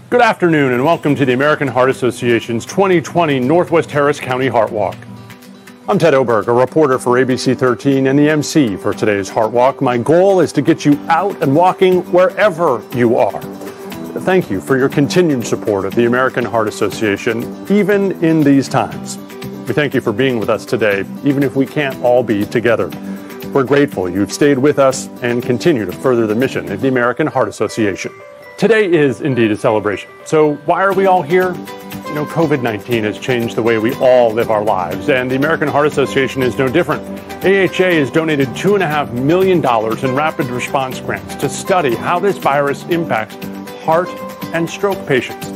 Good afternoon and welcome to the American Heart Association's 2020 Northwest Harris County Heart Walk. I'm Ted Oberg, a reporter for ABC 13 and the MC for today's Heart Walk. My goal is to get you out and walking wherever you are. Thank you for your continued support of the American Heart Association, even in these times. We thank you for being with us today, even if we can't all be together. We're grateful you've stayed with us and continue to further the mission of the American Heart Association. Today is indeed a celebration. So why are we all here? You know, COVID-19 has changed the way we all live our lives, and the American Heart Association is no different. AHA has donated $2.5 million in rapid response grants to study how this virus impacts heart and stroke patients.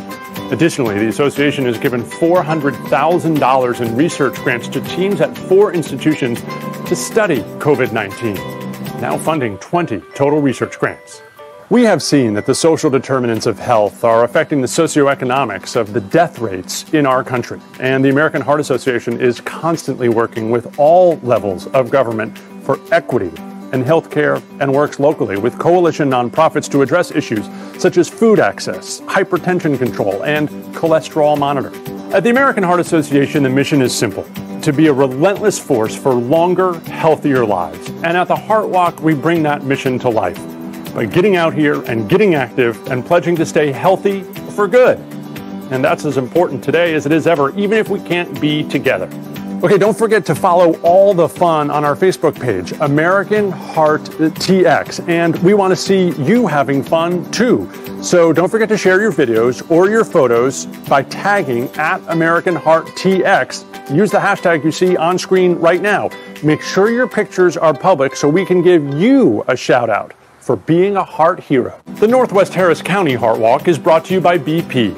Additionally, the association has given $400,000 in research grants to teams at 4 institutions to study COVID-19, now funding 20 total research grants. We have seen that the social determinants of health are affecting the socioeconomics of the death rates in our country. And the American Heart Association is constantly working with all levels of government for equity in healthcare and works locally with coalition nonprofits to address issues such as food access, hypertension control, and cholesterol monitoring. At the American Heart Association, the mission is simple: to be a relentless force for longer, healthier lives. And at the Heart Walk, we bring that mission to life by getting out here and getting active and pledging to stay healthy for good. And that's as important today as it is ever, even if we can't be together. Okay, don't forget to follow all the fun on our Facebook page, American Heart TX, and we want to see you having fun too. So don't forget to share your videos or your photos by tagging at American Heart TX. Use the hashtag you see on screen right now. Make sure your pictures are public so we can give you a shout out for being a heart hero. The Northwest Harris County Heart Walk is brought to you by BP.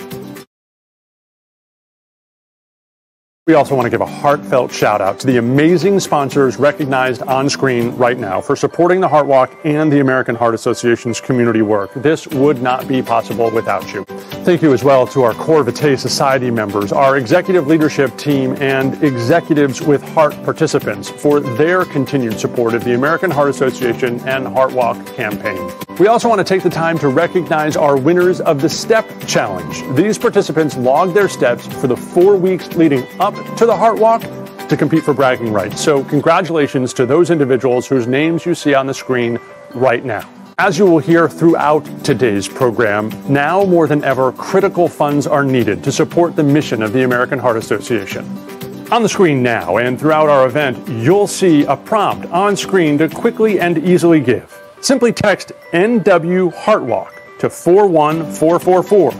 We also want to give a heartfelt shout out to the amazing sponsors recognized on screen right now for supporting the Heart Walk and the American Heart Association's community work. This would not be possible without you. Thank you as well to our Core Vitae Society members, our executive leadership team, and executives with heart participants for their continued support of the American Heart Association and Heart Walk campaign. We also want to take the time to recognize our winners of the STEP Challenge. These participants logged their steps for the 4 weeks leading up to the Heart Walk to compete for bragging rights. So congratulations to those individuals whose names you see on the screen right now. As you will hear throughout today's program, now more than ever, critical funds are needed to support the mission of the American Heart Association. On the screen now and throughout our event, you'll see a prompt on screen to quickly and easily give. Simply text NW Heart Walk to 41444.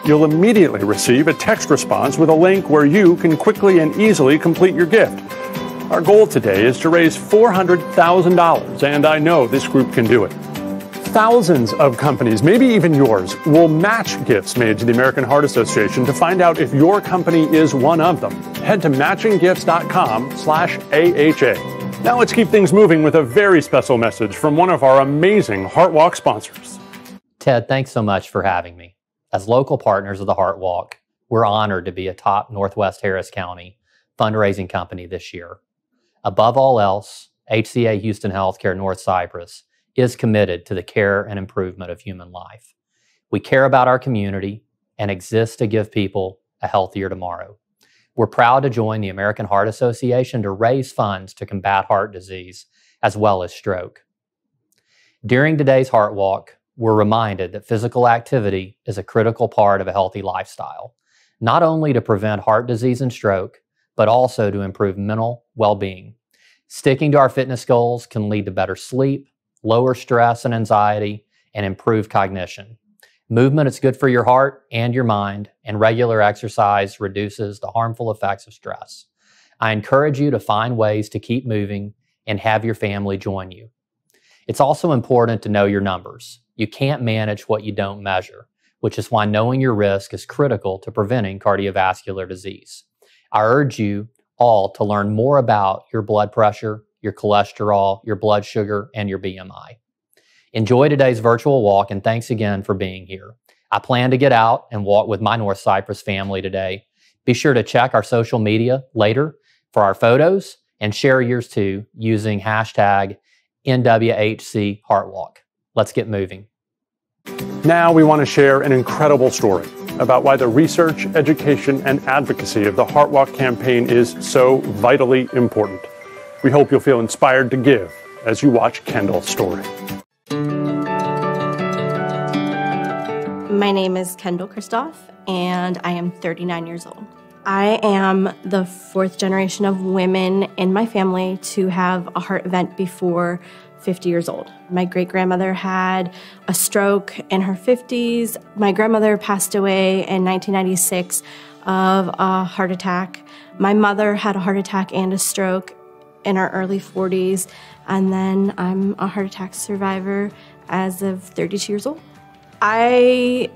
You'll immediately receive a text response with a link where you can quickly and easily complete your gift. Our goal today is to raise $400,000, and I know this group can do it. Thousands of companies, maybe even yours, will match gifts made to the American Heart Association. To find out if your company is one of them, head to matchinggifts.com/AHA. Now let's keep things moving with a very special message from one of our amazing Heart Walk sponsors. Ted, thanks so much for having me. As local partners of the Heart Walk, we're honored to be a top Northwest Harris County fundraising company this year. Above all else, HCA Houston Healthcare North Cypress is committed to the care and improvement of human life. We care about our community and exist to give people a healthier tomorrow. We're proud to join the American Heart Association to raise funds to combat heart disease as well as stroke. During today's Heart Walk, we're reminded that physical activity is a critical part of a healthy lifestyle, not only to prevent heart disease and stroke, but also to improve mental well-being. Sticking to our fitness goals can lead to better sleep, lower stress and anxiety, and improved cognition. Movement is good for your heart and your mind, and regular exercise reduces the harmful effects of stress. I encourage you to find ways to keep moving and have your family join you. It's also important to know your numbers. You can't manage what you don't measure, which is why knowing your risk is critical to preventing cardiovascular disease. I urge you all to learn more about your blood pressure, your cholesterol, your blood sugar, and your BMI. Enjoy today's virtual walk, and thanks again for being here. I plan to get out and walk with my North Cypress family today. Be sure to check our social media later for our photos and share yours too using hashtag NWHC Heart Walk. Let's get moving. Now we want to share an incredible story. about why the research, education, and advocacy of the Heart Walk campaign is so vitally important. We hope you'll feel inspired to give as you watch Kendall's story. My name is Kendall Kristoff, and I am 39 years old. I am the fourth generation of women in my family to have a heart event before 50 years old. My great-grandmother had a stroke in her 50s. My grandmother passed away in 1996 of a heart attack. My mother had a heart attack and a stroke in her early 40s, and then I'm a heart attack survivor as of 32 years old. I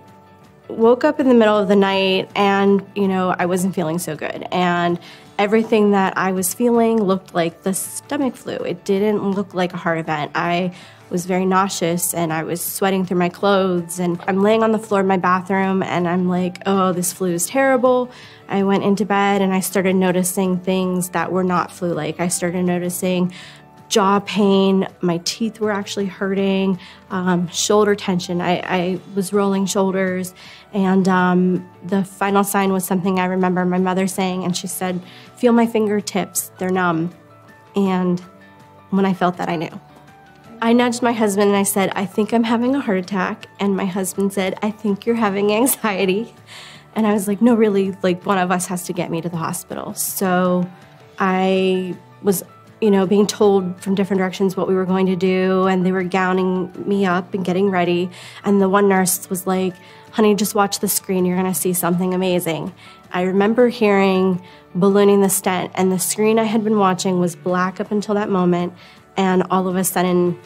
woke up in the middle of the night and, I wasn't feeling so good. And everything that I was feeling looked like the stomach flu. It didn't look like a heart event. I was very nauseous and I was sweating through my clothes. And I'm laying on the floor of my bathroom and I'm like, oh, this flu is terrible. I went into bed and I started noticing things that were not flu-like. I started noticing jaw pain, my teeth were actually hurting, shoulder tension. I was rolling shoulders, and the final sign was something I remember my mother saying, and she said, "Feel my fingertips, they're numb." And when I felt that, I knew. I nudged my husband and I said, "I think I'm having a heart attack," and my husband said, "I think you're having anxiety." And I was like, "No, really, one of us has to get me to the hospital." So I was being told from different directions what we were going to do, and they were gowning me up and getting ready. And the one nurse was like, "Honey, just watch the screen. You're gonna see something amazing." I remember hearing ballooning the stent, and the screen I had been watching was black up until that moment, and all of a sudden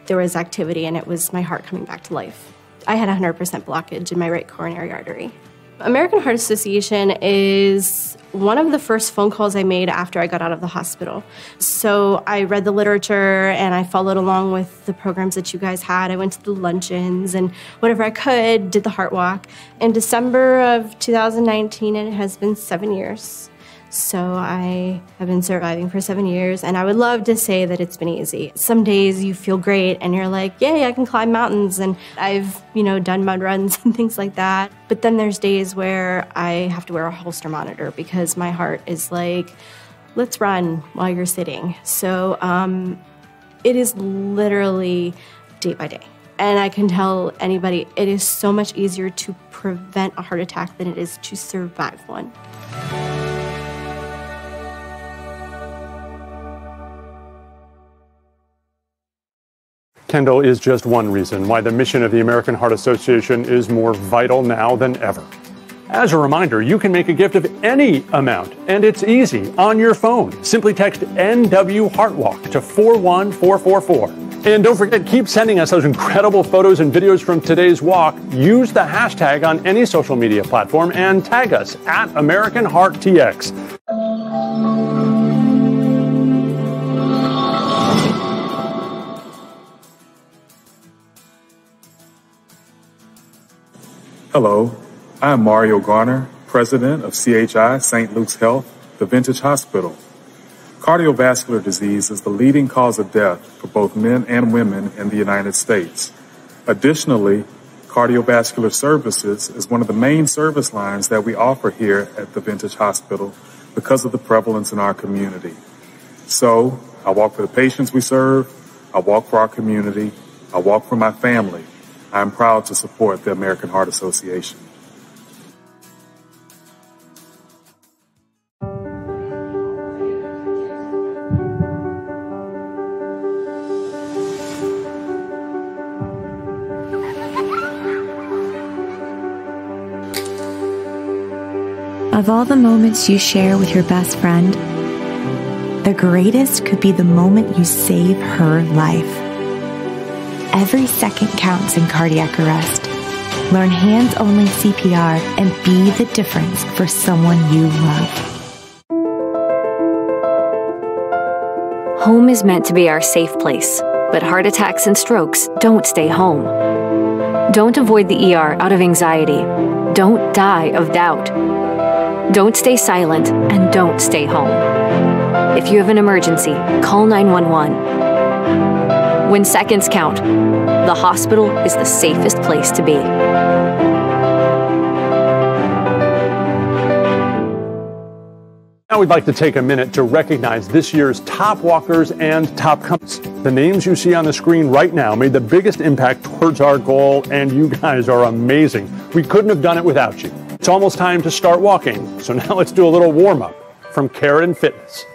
there was activity, and it was my heart coming back to life. I had 100% blockage in my right coronary artery. American Heart Association is one of the first phone calls I made after I got out of the hospital. So I read the literature and I followed along with the programs that you guys had. I went to the luncheons and whatever I could, did the heart walk. In December of 2019, and it has been 7 years. So I have been surviving for 7 years, and I would love to say that it's been easy. Some days you feel great and you're like, yay, I can climb mountains, and I've, done mud runs and things like that. But then there's days where I have to wear a holster monitor because my heart is like, let's run while you're sitting. So it is literally day by day. And I can tell anybody, it is so much easier to prevent a heart attack than it is to survive one. Kendall is just one reason why the mission of the American Heart Association is more vital now than ever. As a reminder, you can make a gift of any amount, and it's easy on your phone. Simply text NW Heartwalk to 41444. And don't forget, keep sending us those incredible photos and videos from today's walk. Use the hashtag on any social media platform and tag us at AmericanHeartTX. Hello, I am Mario Garner, President of CHI St. Luke's Health, the Vintage Hospital. Cardiovascular disease is the leading cause of death for both men and women in the United States. Additionally, cardiovascular services is one of the main service lines that we offer here at the Vintage Hospital because of the prevalence in our community. So, I walk for the patients we serve, I walk for our community, I walk for my family. I'm proud to support the American Heart Association. Of all the moments you share with your best friend, the greatest could be the moment you save her life. Every second counts in cardiac arrest. Learn hands-only CPR and be the difference for someone you love. Home is meant to be our safe place, but heart attacks and strokes don't stay home. Don't avoid the ER out of anxiety. Don't die of doubt. Don't stay silent and don't stay home. If you have an emergency, call 911. When seconds count, the hospital is the safest place to be. Now we'd like to take a minute to recognize this year's top walkers and top companies. The names you see on the screen right now made the biggest impact towards our goal, and you guys are amazing. We couldn't have done it without you. It's almost time to start walking, so now let's do a little warm-up from Karen Fitness.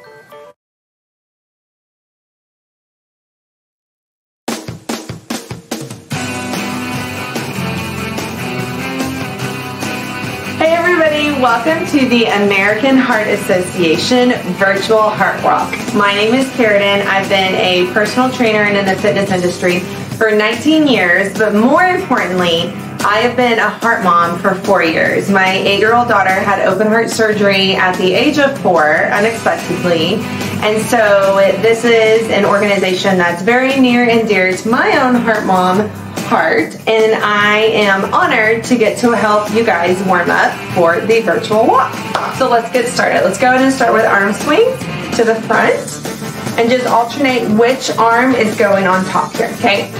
Welcome to the American Heart Association Virtual Heart Walk. My name is Karen. I've been a personal trainer and in the fitness industry for 19 years, but more importantly, I have been a heart mom for 4 years. My 8-year-old daughter had open heart surgery at the age of 4, unexpectedly, and so this is an organization that's very near and dear to my own heart mom heart, and I am honored to get to help you guys warm up for the virtual walk. So let's get started. Let's go ahead and start with arm swings to the front and just alternate which arm is going on top here, okay?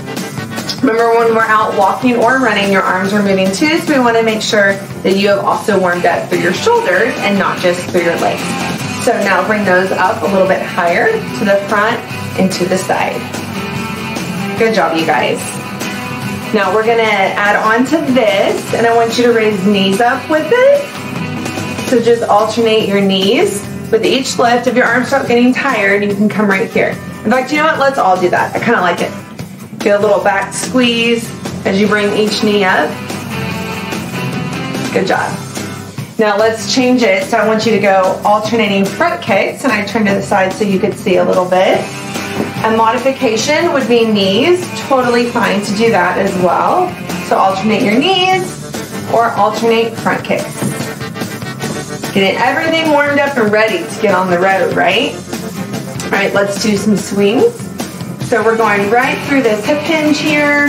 Remember, when we're out walking or running, your arms are moving too, so we want to make sure that you have also warmed up through your shoulders and not just through your legs. So now bring those up a little bit higher to the front and to the side. Good job, you guys. Now we're gonna add on to this, and I want you to raise knees up with it. So just alternate your knees. With each lift, if your arms start getting tired, you can come right here. In fact, you know what? Let's all do that. I kind of like it. Get a little back squeeze as you bring each knee up. Good job. Now let's change it. So I want you to go alternating front kicks, and I turn to the side so you could see a little bit. A modification would be knees. Totally fine to do that as well. So alternate your knees or alternate front kicks. Getting everything warmed up and ready to get on the road, right? All right, let's do some swings. So we're going right through this hip hinge here.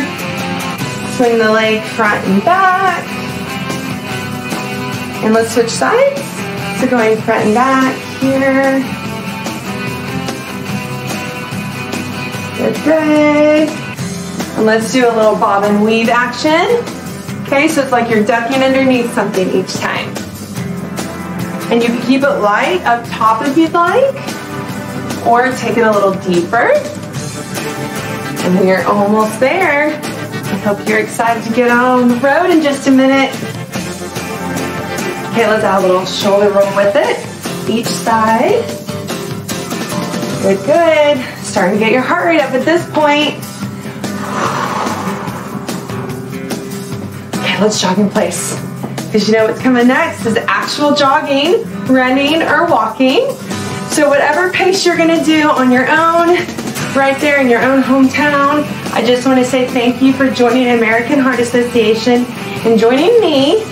Swing the leg front and back. And let's switch sides. So going front and back here. Good. And let's do a little bob and weave action. Okay, so it's like you're ducking underneath something each time. And you can keep it light up top if you'd like, or take it a little deeper. And we're almost there. I hope you're excited to get on the road in just a minute. Okay, let's add a little shoulder roll with it. Each side. Good, good. Starting to get your heart rate up at this point. Okay, let's jog in place. Because you know what's coming next is actual jogging, running, or walking. So whatever pace you're gonna do on your own, right there in your own hometown, I just want to say thank you for joining American Heart Association and joining me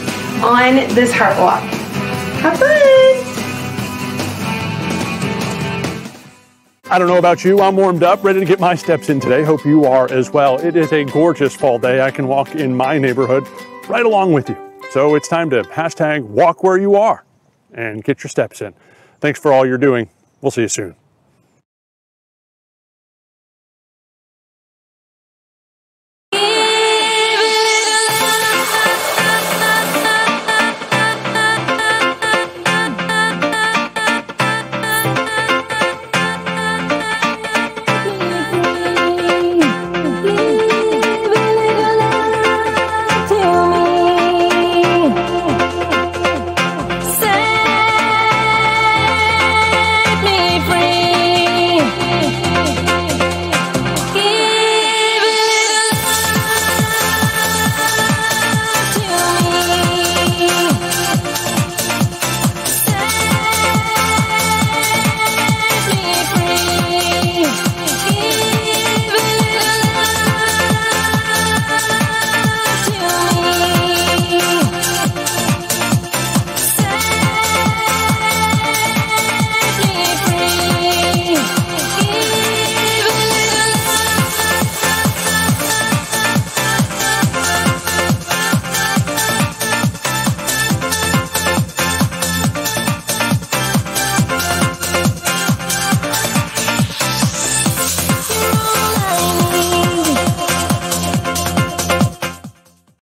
on this heart walk. Have fun. I don't know about you, I'm warmed up, ready to get my steps in today. Hope you are as well. It is a gorgeous fall day. I can walk in my neighborhood right along with you. So it's time to hashtag walk where you are and get your steps in. Thanks for all you're doing. We'll see you soon.